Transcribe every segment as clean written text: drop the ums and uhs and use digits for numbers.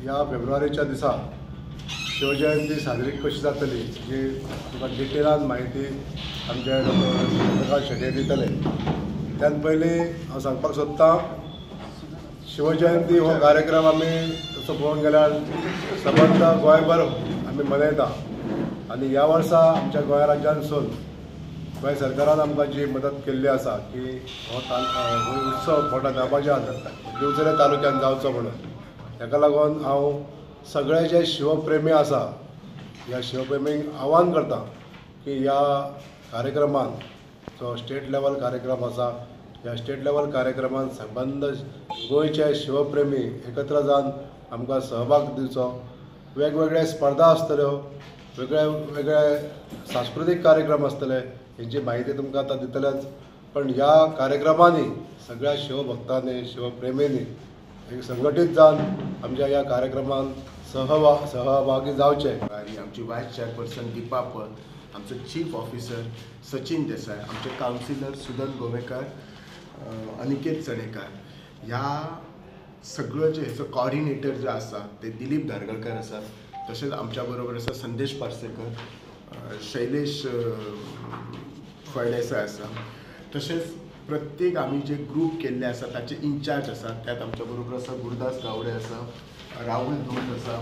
या फेब्रुवारीच्या दिसा शिवजयंती साजरी कशी जातली जी तुका डिटेलान माहिती आमचे डॉक्टर प्रकाश शेटे दितले। त्यान पयलीं हांव सांगपाक सोदतां, शिवजयंती हो कार्यक्रम आमी तसो पळोवंक गेल्यार सबंद गोंयभर आमी मनयता आनी ह्या वर्सा आमच्या गोंय राज्यांतसून गोंय सरकारान आमकां जी मदत केल्ली आसा की हो उत्सव मोठ्या दबाज्यान दिवचले तालुक्यात जावचो म्हणून। ताका लागून हांव सगळे जे शिवप्रेमी आसा ह्या शिवप्रेमींक आव्हान करता की ह्या कार्यक्रमान जो स्टेट लेवल कार्यक्रम आसा ह्या स्टेट लेवल कार्यक्रमान संबंद गोंयचे शिवप्रेमी एकत्र जावन आमकां सहभाग दिवचो। वेगवेगळे स्पर्धा आसतल्यो, वेगळे वेगळे सांस्कृतीक कार्यक्रम आसतले, हेची माहिती तुमकां आतां दितलेच। पण ह्या कार्यक्रमांनी सगळ्या शिवभक्तांनी शिवप्रेमींनी एक संघटीत जावन आमच्या ह्या कार्यक्रमान सहभागी जावचे। आमची वायस चेअरपर्सन दीपा पळ, आमचो चीफ ऑफिसर सचिन देसाय, आमचे काउन्सिलर सुदन गोवेकर, अनिकेत चणेकार, ह्या सगळं जे हेचो कॉर्डिनेटर जे आसा ते दिलीप धारगळकर आसात। तशेंच आमच्या बरोबर आसा संदेश पार्सेकर, शैलेश फळदेसाय आसा। तशेंच प्रत्येक आमी जे ग्रूप केल्ले आसा ताचे इन्चार्ज आसात, त्यात आमच्या बरोबर आसा गुरुदास गावडे आसा, राहुल धूत आसा,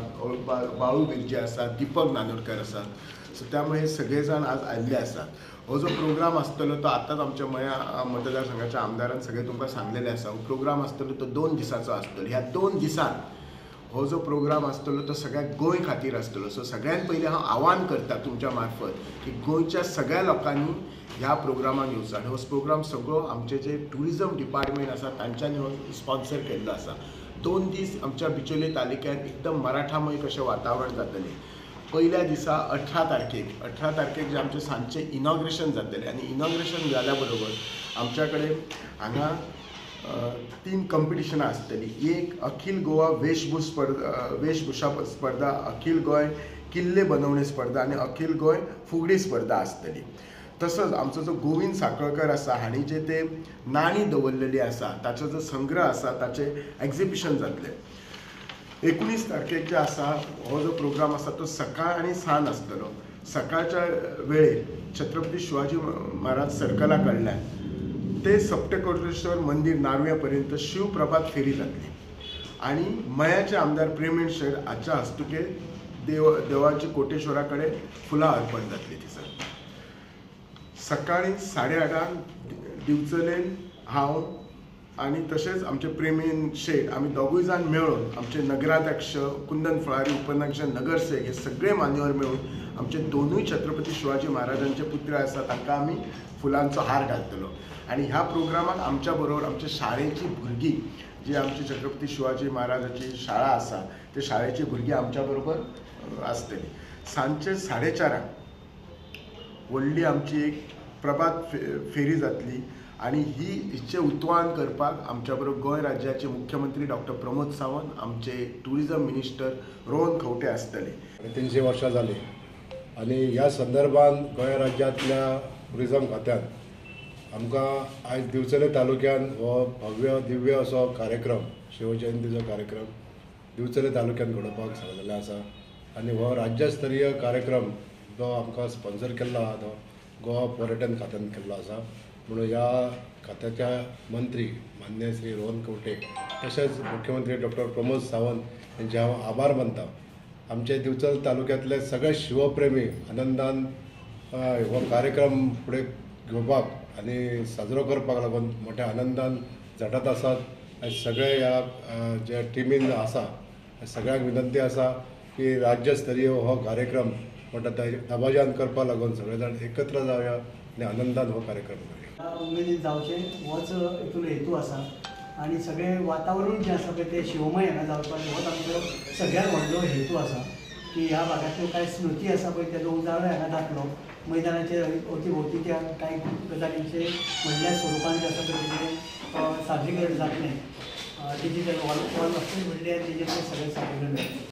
बाळू बिर्जे आसा, दीपक नानोरकर आसात। सो त्यामुळे सगळे जाण आज आयिल्ले आसात। हो जो प्रोग्राम आसतलो तो आतांच आमच्या मया मतदारसंघाच्या आमदारान सगळे तुमकां सांगलेले आसा। हो प्रोग्राम आसतलो तो 2 दिसांचो आसतलो। ह्या 2 दिसान हो जो प्रोग्राम आसतलो तो सगळ्या गोंय खातीर आसतलो। सो सगळ्यात पयलीं हांव आव्हान करता तुमच्या मार्फत की गोंयच्या सगळ्या लोकांनी ह्या प्रोग्रामाक येवचो। आनी हो प्रोग्राम सगळो आमचे जे टुरिजम डिपार्टमेंट आसा तांच्यांनी हो स्पॉन्सर केल्लो आसा। 2 दीस आमच्या बिचोले तालुक्यात एकदम मराठामय कशें वातावरण जातलें। पहिल्या दिसा 18 तारखेक जे आमचे सांजचे इनॉग्रेशन जातलें आनी इनॉग्रेशन जाल्या बरोबर आमच्या कडेन हांगा 3 कॉम्पिटिशनां आसतलीं। एक अखिल गोवा वेशभूषा स्पर्धा, अखिल गोंय किल्ले बनवणे स्पर्धा आनी अखिल गोंय फुगडी स्पर्धा आसतली। तसोच आमचो जो गोविंद साखळकर आसा हांणी जे ते नाणी दवरलेली आसा ताचो जो संग्रह आसा ताचे एक्झिबिशन जातलें। 19 तारखेक जे आसा हो जो प्रोग्राम आसा तो सकाळ आनी सांज आसतलो। सकाळच्या वेळेर छत्रपती शिवाजी महाराज सर्कला कडल्यान ते सप्तकोटेश्वर मंदिर नारव्या पर्यंत शिवप्रभात फेरी जातली आनी मयाचे आमदार प्रेमीण शेट हाच्या हस्तुके देवाची कोटेश्वरा कडेन फुलां अर्पण जातली। थंयसर सकाळी 8:30 दिवचलेन हांव आनी तशेंच आमचे प्रेमीण शेट आमी दोगूय जाण मेळून आमचे नगराध्यक्ष कुंदन फळारी, उपनगराध्यक्ष नगरसेवक हे सगळे मान्यवर मेळून आमचे 2 छत्रपती शिवाजी महाराजांचे पुत्र आसा तांकां आमी फुलांचो हार घालतलो। आनी ह्या प्रोग्रामाक आमच्या बरोबर आमच्या शाळेची भुरगीं जी आमची छत्रपती शिवाजी महाराजाची शाळा आसा ते शाळेची भुरगीं आमच्या बरोबर आसतली। सांजचे 4:30 व्हडली आमची एक प्रभात फेरी जातली आनी हिचे उतवान करपाक आमच्या बरोबर गोंय राज्याचे मुख्यमंत्री डॉक्टर प्रमोद सावंत, आमचे टुरिजम मिनिस्टर रोहन खंवटे आसतले। 300 वर्सां जाली आनी ह्या संदर्भान गोंय राज्यांतल्या टुरिजम खात्यान आमकां आयज दिवचले तालुक्यान हो भव्य दिव्य असो कार्यक्रम शिवजयंतीचो कार्यक्रम दिवचले तालुक्यान घडोवपाक सांगलेले आसा। आनी हो राज्यस्तरीय कार्यक्रम जो आमकां स्पॉन्सर केल्लो आसा तो गोवा पर्यटन खात्यान केल्लो आसा। म्हणून ह्या खात्याच्या मंत्री मान्य श्री रोहन खंवटे तशेंच मुख्यमंत्री डॉक्टर प्रमोद सावंत यांचे हांव आभार मानता। आमचे दिवचल तालुक्यांतले सगळे शिवप्रेमी आनंदान हो कार्यक्रम फुडें घेवपाक आनी साजरो करपाक लागून मोठ्या आनंदान झटत आसात। सगळे ह्या जे टिमीन आसा सगळ्यांक विनंती आसा की राज्यस्तरीय हो कार्यक्रम मोठ्या दबाज्यान करपा लागून सगळे जाण एकत्र जावया आनी आनंदान हो कार्यक्रम करूया। उमेदीन जावचें होच हितून हेतू आसा आनी सगळें वातावरण जें आसा पळय तें शिवमय हांगा जावपाचें होच आमचो सगळ्यात व्हडलो हेतू आसा की ह्या भागांतल्यो कांय स्मृती आसा पळय तेजो उजाळो हांगा जातलो। मैदानाचेर अवतीभोवतीच्या कांय गजालींचे व्हडल्या स्वरुपान जें आसा पळय तेजें सादरीकरण जातलें। डिजिटल वॉल ऑफ व्हडले तेजेर सगळें सादरीकरण जातलें।